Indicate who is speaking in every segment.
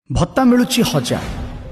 Speaker 1: भत्ता मिलुची 1000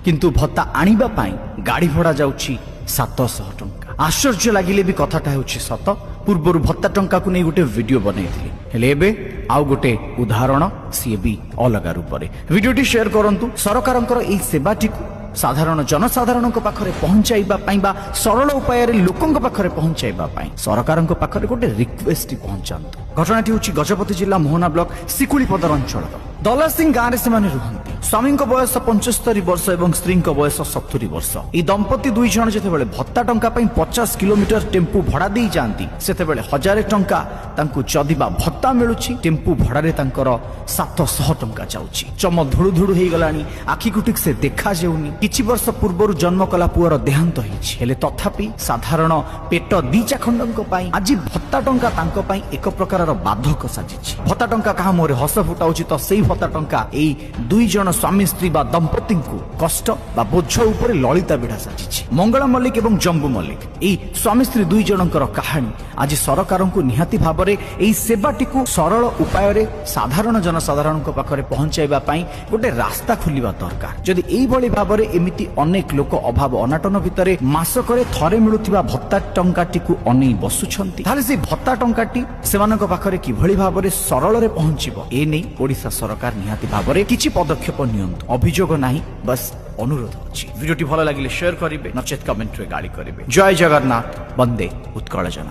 Speaker 1: किंतु भत्ता आनिबा पाई गाड़ी भड़ा जाउची 700 टंका। आश्चर्य लागिले भी कथाटा हेउची सत। पूर्वर भत्ता टंका को नहीं गोटे वीडियो बनैथिले हेले एबे आउ गोटे उदाहरण सी भी अलग रूप में वीडियोटी शेयर करंतु। सरकारंकर एई सेवाटी साधारण जनसाधारण पाखरे पहुंचाइबा पाई बा सरल उपाय रे लोकंक पाखरे पहुंचाइबा पाई सरकारंक पाखरे गोटे रिक्वेस्ट पहुंचांतु। घटनाटी होची गजपति जिला मोहना ब्लॉक सिकुलीपदर अंचल दला सिंह गाँव में सेमाने रुहंती। स्वामी बयस 75 वर्ष और स्त्री बयस 70 वर्ष। ई दंपति दुई जन जेतेबेले भत्ता टंका पई 50 किलोमीटर टेम्पू भड़ा दे जाती सेतेबेले 1000 टंका तांकु जदिबा भत्ता मिलुची टेम्पू भड़ारे तांकर 700 टंका जाउची। चम धुड़ु धुड़ु हेई गलानी आखि को ठीक से देखा जेउनी। किछि वर्ष पूर्व जन्म कला पुअर देहांत होईछि हेले तथापि साधारण पेट दीचा खंडक पई आज भत्ता टंका तांको पई एक प्रकार बाधक साजिछि। भत्ता टंका कहा मोरे हस फुटाउछि तो सेई भत्ता टंका एई दुई जन स्वामी स्त्री बा दंपति को कष्ट बा बोझ उपरे ललिता बिड़ा साजिछि। मंगला मल्लिक एवं जम्बू मल्लिक एई स्वामी स्त्री दुई जनकर कहानी आज सरकार को निहाती भाबरे एई सेवाटी को सरल उपाय रे साधारण जनसाधारण को पाखरे पहुंचाइबा पई गोटे रास्ता खुलिबा दरकार। जदि एई भली भाबरे एमिति अनेक लोक अभाव अनाटन भितरे मासकरे थरे मिलुथिबा भत्ता टंकाटी को अनै बसुछंती ताले से भत्ता टंकाटी सेमानक पाखरे किभली भाबरे सरल रे पहुंचिबो ए नै ओडिसा सरकार निहाती भाबरे किछि पदक्षेप नियंतु। अभियोग नाही बस अनुरोध अछि। वीडियोटी भल लागिले शेयर करिवे नचेत कमेंट रे गाली करिवे। जय जगन्नाथ, वंदे उत्कल जन।